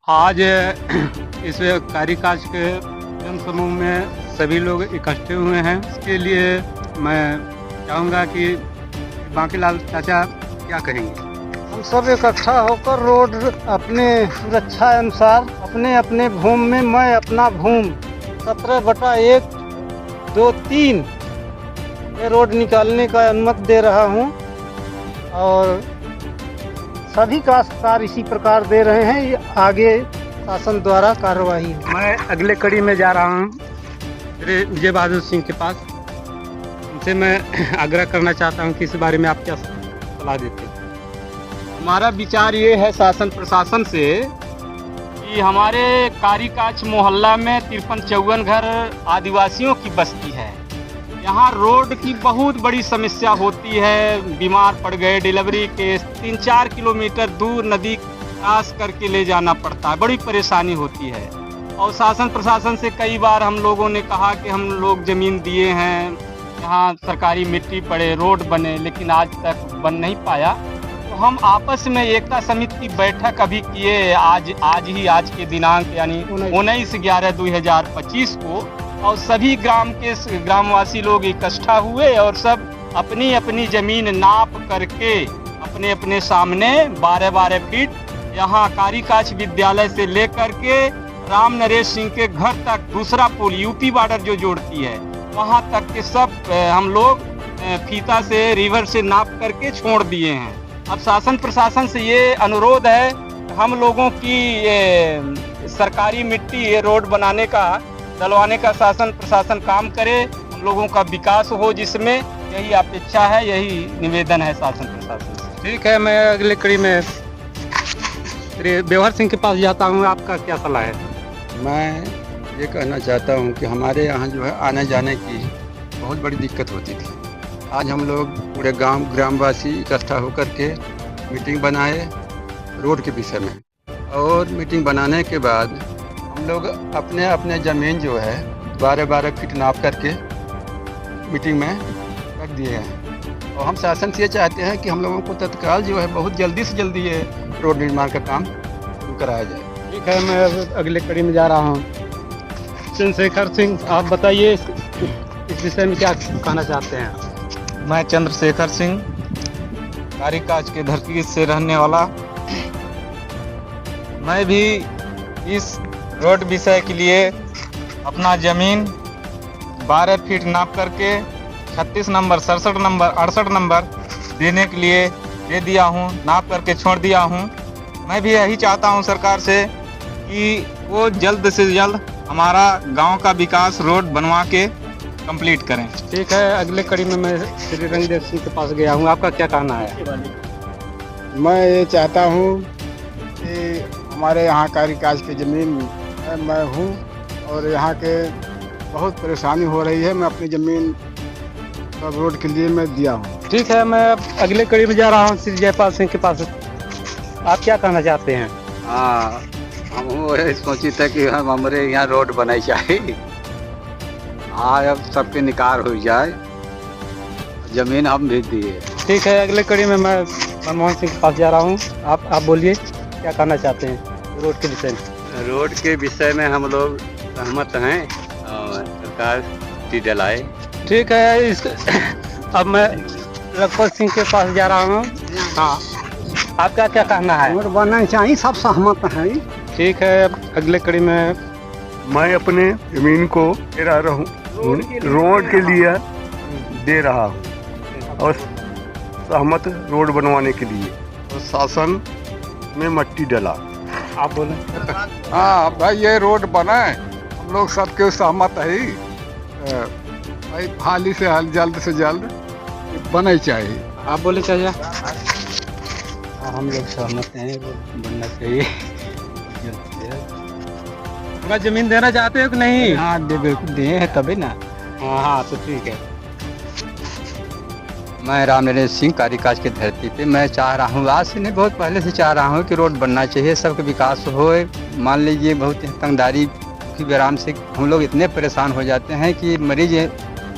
आज इस कार्यकाज के जन समूह में सभी लोग इकट्ठे हुए हैं। इसके लिए मैं चाहूँगा कि बांकीलाल चाचा क्या कहेंगे। हम सब इकट्ठा होकर रोड अपने सुरक्षा अनुसार अपने अपने भूमि में, मैं अपना भूमि 17/1, 2, 3 ये रोड निकालने का अनुमति दे रहा हूँ और सभी काश्तकार इसी प्रकार दे रहे हैं। ये आगे शासन द्वारा कार्रवाई है। मैं अगले कड़ी में जा रहा हूँ श्री विजय बहादुर सिंह के पास। उनसे मैं आग्रह करना चाहता हूँ कि इस बारे में आप क्या सलाह देते हैं। हमारा विचार ये है शासन प्रशासन से कि हमारे कारीकाच मोहल्ला में 53-54 घर आदिवासियों की बस्ती है। यहाँ रोड की बहुत बड़ी समस्या होती है। बीमार पड़ गए, डिलीवरी के 3-4 किलोमीटर दूर नदी क्रॉस करके ले जाना पड़ता है, बड़ी परेशानी होती है। और शासन प्रशासन से कई बार हम लोगों ने कहा कि हम लोग ज़मीन दिए हैं, यहाँ सरकारी मिट्टी पड़े, रोड बने, लेकिन आज तक बन नहीं पाया। तो हम आपस में एकता समिति की बैठक अभी किए आज के दिनांक यानी 19/11/2025 को, और सभी ग्रामवासी लोग इकट्ठा हुए और सब अपनी अपनी ज़मीन नाप करके अपने अपने सामने 12-12 फीट यहाँ कारीकाच विद्यालय से लेकर के राम नरेश सिंह के घर तक, दूसरा पुल यूपी बॉर्डर जो जोड़ती है वहाँ तक के सब हम लोग फीता से रिवर से नाप करके छोड़ दिए हैं। अब शासन प्रशासन से ये अनुरोध है, हम लोगों की ये सरकारी मिट्टी ये रोड बनाने का, डलवाने का शासन प्रशासन काम करे, हम लोगों का विकास हो, जिसमें यही अपेक्षा है, यही निवेदन है शासन प्रशासन से। ठीक है, मैं अगले कड़ी में श्री व्यवहार सिंह के पास जाता हूँ। आपका क्या सलाह है। मैं ये कहना चाहता हूँ कि हमारे यहाँ जो है आने जाने की बहुत बड़ी दिक्कत होती थी। आज हम लोग पूरे ग्रामवासी इकट्ठा होकर के मीटिंग बनाए रोड के विषय में, और मीटिंग बनाने के बाद हम लोग अपने अपने ज़मीन जो है 12-12 फीट नाप करके मीटिंग में रख दिए हैं। और हम शासन से ये चाहते हैं कि हम लोगों को तत्काल जो है बहुत जल्दी से जल्दी ये रोड निर्माण का काम शुरू कराया जाए। ठीक है, मैं अगले कड़ी में जा रहा हूँ। चंद्रशेखर सिंह, आप बताइए इस विषय में क्या कहना चाहते हैं। मैं चंद्रशेखर सिंह, कारीकाच के धरती से रहने वाला, मैं भी इस रोड विषय के लिए अपना ज़मीन 12 फीट नाप करके 36 नंबर, 67 नंबर, 68 नंबर देने के लिए दे दिया हूँ, नाप करके छोड़ दिया हूँ। मैं भी यही चाहता हूँ सरकार से कि वो जल्द से जल्द हमारा गांव का विकास रोड बनवा के कंप्लीट करें। ठीक है, अगले कड़ी में मैं श्री रंगदेव सिंह के पास गया हूँ। आपका क्या कहना है। मैं ये चाहता हूँ कि हमारे यहाँ कारीकाज की ज़मीन मैं हूँ और यहाँ के बहुत परेशानी हो रही है। मैं अपनी ज़मीन सब रोड के लिए मैं दिया हूँ। ठीक है, मैं अगले कड़ी में जा रहा हूँ श्री जयपाल सिंह के पास। आप क्या कहना चाहते हैं। हाँ, हम सोची था कि हम हमारे यहाँ रोड बनाई चाहिए। हाँ, अब सबके निकार हो जाए, ज़मीन हम भी दिए। ठीक है, अगले कड़ी में मैं मनमोहन सिंह के पास जा रहा हूँ। आप बोलिए क्या कहना चाहते हैं रोड के विषय में। रोड के विषय में हम लोग सहमत हैं और सरकार टी डलाए। ठीक है, अब मैं लखपत सिंह के पास जा रहा हूँ। हाँ, आपका क्या कहना है। रोड बनना चाहिए, सब सहमत हैं। ठीक है, अगले कड़ी में मैं अपने ज़मीन को दे रहा हूँ, रोड के लिए दे रहा हूँ और सहमत रोड बनवाने के लिए, और शासन में मट्टी डला। आप बोलें। हाँ भाई, ये रोड बना है, हम लोग सबके सहमत है भाई। हाल से हाल, जल्द से जल्द बना ही चाहिए। आप बोले चाहिए। हम लोग सहमत हैं, बनना चाहिए। पूरा ज़मीन देना चाहते हो कि नहीं। हाँ, दे हैं तभी ना। हाँ, तो ठीक है। मैं राम नरेश सिंह, कारीकाच की धरती पे मैं चाह रहा हूँ, आज से नहीं बहुत पहले से चाह रहा हूँ कि रोड बनना चाहिए, सबका विकास हो। मान लीजिए बहुत तंगदारी की विराम से हम लोग इतने परेशान हो जाते हैं कि मरीज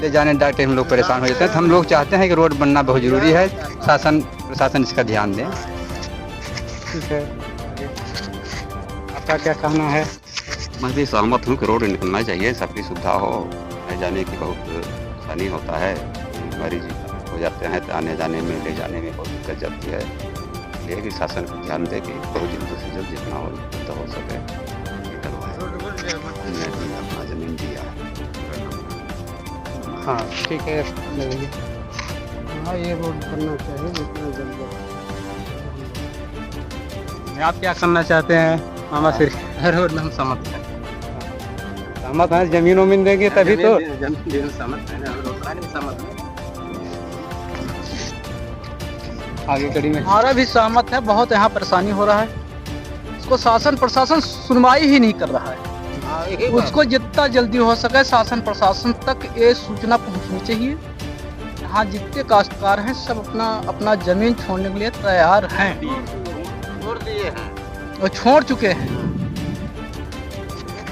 ले जाने डॉक्टर हम लोग परेशान हो जाते हैं। तो हम लोग चाहते हैं कि रोड बनना बहुत ज़रूरी है, शासन प्रशासन इसका ध्यान दें। ठीक है, आपका क्या कहना है? मैं भी सहमत हूँ कि रोड निकलना चाहिए, सबकी सुविधा हो, आने जाने की बहुत आसानी होता है। मरीज हो जाते हैं तो आने जाने में ले जाने में बहुत दिक्कत जाती है, इसलिए कि शासन को ध्यान दे कि बहुत जल्द से जल्द जितना हो सके निकलवाए। हमने भी अपना ज़मीन दिया है। हाँ ठीक है, हाँ ये रोड बनना चाहिए जितना जल्दी। आप क्या करना चाहते हैं मामा श्री? रोड में हम सहमत हैं। सहमत है, जमीन वमीन देंगे तभी तो। जमीन सहमत है ना, दूसरा नहीं सहमत है। आगे कड़ी में हमारा भी सहमत है। बहुत यहाँ परेशानी हो रहा है, इसको शासन प्रशासन सुनवाई ही नहीं कर रहा है। उसको जितना जल्दी हो सके शासन प्रशासन तक ये सूचना पहुंचनी चाहिए। यहाँ जितने काश्तकार हैं सब अपना अपना जमीन छोड़ने के लिए तैयार हैं, छोड़ दिए हैं और छोड़ चुके हैं।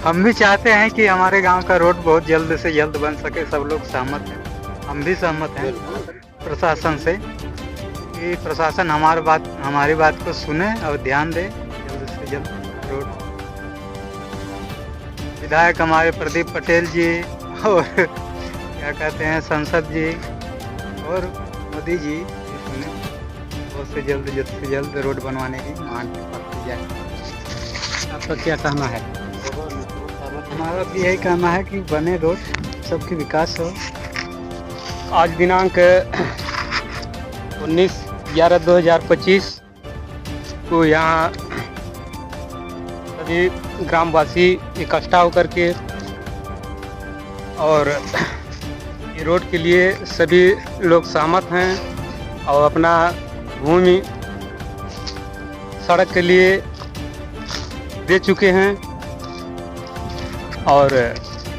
हम भी चाहते हैं कि हमारे गांव का रोड बहुत जल्द से जल्द बन सके। सब लोग सहमत हैं, हम भी सहमत हैं प्रशासन से कि प्रशासन हमारी बात को सुने और ध्यान दे, जल्द से जल्द रोड। विधायक हमारे प्रदीप पटेल जी और क्या कहते हैं सांसद जी और मोदी जी सुने, बहुत से जल्द रोड बनवाने की मांग की जाए। आपका क्या कहना है? हमारा भी यही कहना है कि बने रोड, सबकी विकास हो। आज दिनांक 19/11/2025 को यहाँ सभी ग्रामवासी इकट्ठा होकर के और ये रोड के लिए सभी लोग सहमत हैं और अपना भूमि सड़क के लिए दे चुके हैं। और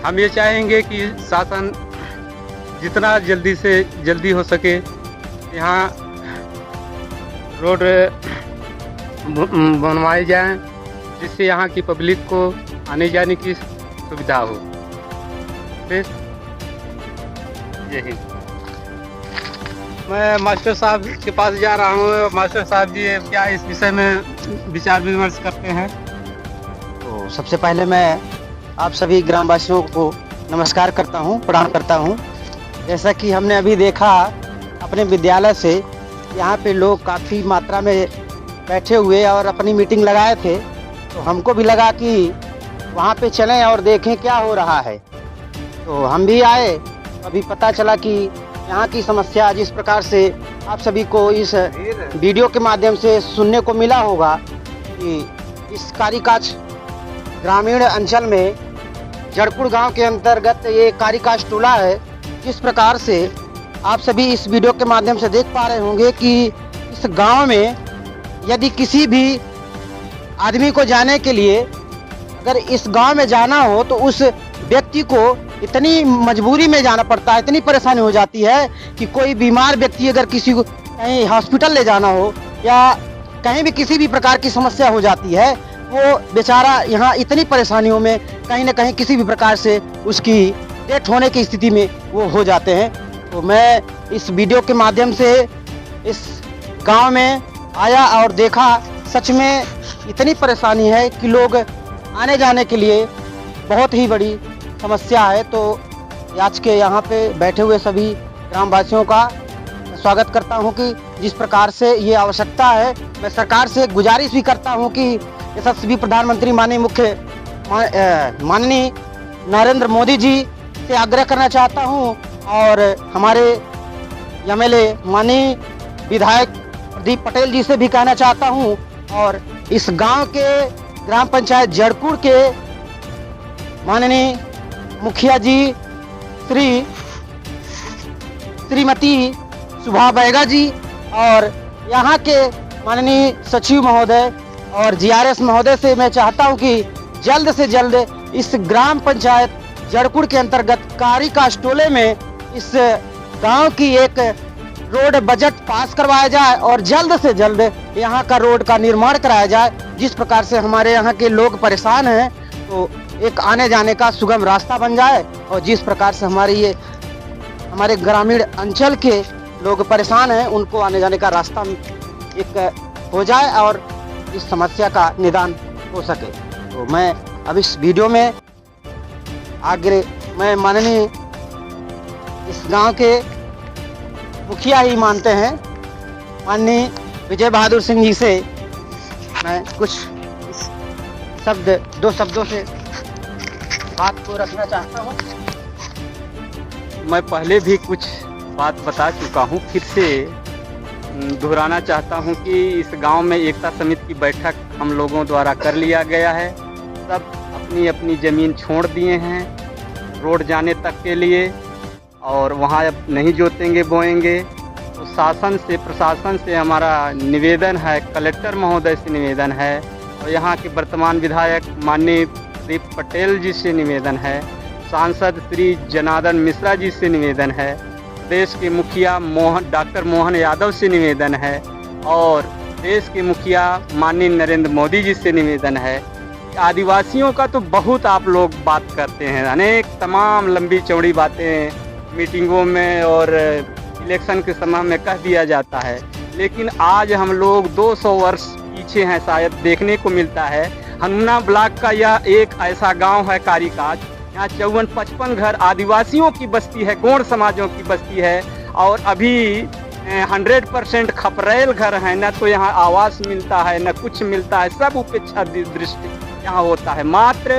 हम ये चाहेंगे कि शासन जितना जल्दी से जल्दी हो सके यहाँ रोड बनवाए जाएं, जिससे यहाँ की पब्लिक को आने जाने की सुविधा हो। बस यही। मैं मास्टर साहब के पास जा रहा हूँ। मास्टर साहब जी क्या इस विषय में विचार विमर्श करते हैं? तो सबसे पहले मैं आप सभी ग्रामवासियों को नमस्कार करता हूँ, प्रणाम करता हूँ। जैसा कि हमने अभी देखा अपने विद्यालय से, यहाँ पे लोग काफ़ी मात्रा में बैठे हुए और अपनी मीटिंग लगाए थे, तो हमको भी लगा कि वहाँ पे चलें और देखें क्या हो रहा है। तो हम भी आए, अभी पता चला कि यहाँ की समस्या जिस प्रकार से आप सभी को इस वीडियो के माध्यम से सुनने को मिला होगा कि इस कारीकाज ग्रामीण अंचल में जड़पुर गांव के अंतर्गत ये कारीकाज टोला है। जिस प्रकार से आप सभी इस वीडियो के माध्यम से देख पा रहे होंगे कि इस गांव में यदि किसी भी आदमी को जाने के लिए अगर इस गांव में जाना हो तो उस व्यक्ति को इतनी मजबूरी में जाना पड़ता है, इतनी परेशानी हो जाती है कि कोई बीमार व्यक्ति अगर किसी को कहीं हॉस्पिटल ले जाना हो या कहीं भी किसी भी प्रकार की समस्या हो जाती है, वो बेचारा यहाँ इतनी परेशानियों में कहीं ना कहीं किसी भी प्रकार से उसकी डेथ होने की स्थिति में वो हो जाते हैं। तो मैं इस वीडियो के माध्यम से इस गांव में आया और देखा, सच में इतनी परेशानी है कि लोग आने जाने के लिए बहुत ही बड़ी समस्या है। तो आज के यहाँ पे बैठे हुए सभी ग्रामवासियों का स्वागत करता हूँ कि जिस प्रकार से ये आवश्यकता है, मैं सरकार से गुजारिश भी करता हूँ कि यशस्वी प्रधानमंत्री माननीय नरेंद्र मोदी जी से आग्रह करना चाहता हूँ और हमारे एमएलए माननीय विधायक प्रदीप पटेल जी से भी कहना चाहता हूँ और इस गांव के ग्राम पंचायत जड़पुर के माननीय मुखिया जी श्रीमती सुभा बैगा जी और यहाँ के माननीय सचिव महोदय और जीआरएस महोदय से मैं चाहता हूँ कि जल्द से जल्द इस ग्राम पंचायत जड़पुर के अंतर्गत कारीकाज टोले में इस गांव की एक रोड बजट पास करवाया जाए और जल्द से जल्द यहाँ का रोड का निर्माण कराया जाए। जिस प्रकार से हमारे यहाँ के लोग परेशान हैं, तो एक आने जाने का सुगम रास्ता बन जाए और जिस प्रकार से हमारे ग्रामीण अंचल के लोग परेशान हैं, उनको आने जाने का रास्ता एक हो जाए और इस समस्या का निदान हो सके। तो मैं अब इस वीडियो में आगे मैं माननीय इस गांव के मुखिया ही मानते हैं माननीय विजय बहादुर सिंह जी से मैं कुछ दो शब्दों से बात को रखना चाहता हूँ। मैं पहले भी कुछ बात बता चुका हूँ, फिर से दोहराना चाहता हूँ कि इस गांव में एकता समिति की बैठक हम लोगों द्वारा कर लिया गया है। सब अपनी अपनी ज़मीन छोड़ दिए हैं रोड जाने तक के लिए, और वहाँ अब नहीं जोतेंगे बोएंगे। तो शासन से, प्रशासन से हमारा निवेदन है, कलेक्टर महोदय से निवेदन है, और यहाँ के वर्तमान विधायक माननीय प्रदीप पटेल जी से निवेदन है, सांसद श्री जनार्दन मिश्रा जी से निवेदन है, देश के मुखिया डॉक्टर मोहन यादव से निवेदन है, और देश के मुखिया माननीय नरेंद्र मोदी जी से निवेदन है। आदिवासियों का तो बहुत आप लोग बात करते हैं, अनेक तमाम लंबी चौड़ी बातें मीटिंगों में और इलेक्शन के समय में कह दिया जाता है, लेकिन आज हम लोग 200 वर्ष पीछे हैं शायद देखने को मिलता है। हनुमना ब्लॉक का यह एक ऐसा गांव है कारीकाज, यहाँ 54-55 घर आदिवासियों की बस्ती है, गौड़ समाजों की बस्ती है, और अभी 100% खपरेल घर हैं। न तो यहाँ आवास मिलता है न कुछ मिलता है, सब उपेक्षा दृष्टि यहाँ होता है। मात्र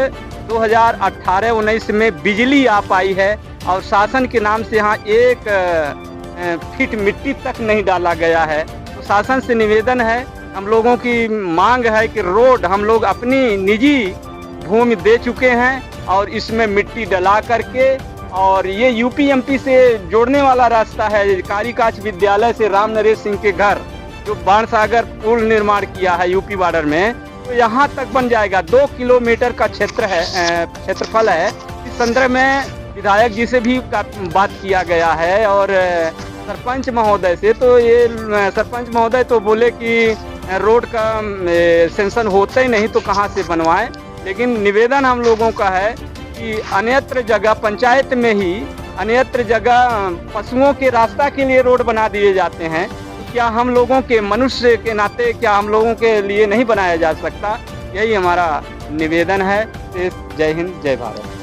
2018-19 में बिजली आ पाई है, और शासन के नाम से यहाँ 1 फीट मिट्टी तक नहीं डाला गया है। तो शासन से निवेदन है, हम लोगों की मांग है कि रोड हम लोग अपनी निजी भूमि दे चुके हैं, और इसमें मिट्टी डला करके, और ये यूपी-एमपी से जोड़ने वाला रास्ता है, कारीकाज विद्यालय से राम नरेश सिंह के घर जो बाणसागर पुल निर्माण किया है यूपी बॉर्डर में, तो यहाँ तक बन जाएगा। 2 किलोमीटर का क्षेत्रफल है। इस संदर्भ में विधायक जी से भी बात किया गया है, और सरपंच महोदय से, तो ये सरपंच महोदय तो बोले कि रोड का सेंशन होता ही नहीं तो कहाँ से बनवाएं। लेकिन निवेदन हम लोगों का है कि अन्यत्र जगह पंचायत में ही अन्यत्र जगह पशुओं के रास्ता के लिए रोड बना दिए जाते हैं, तो क्या हम लोगों के मनुष्य के नाते क्या हम लोगों के लिए नहीं बनाया जा सकता? यही हमारा निवेदन है। जय हिंद, जय भारत।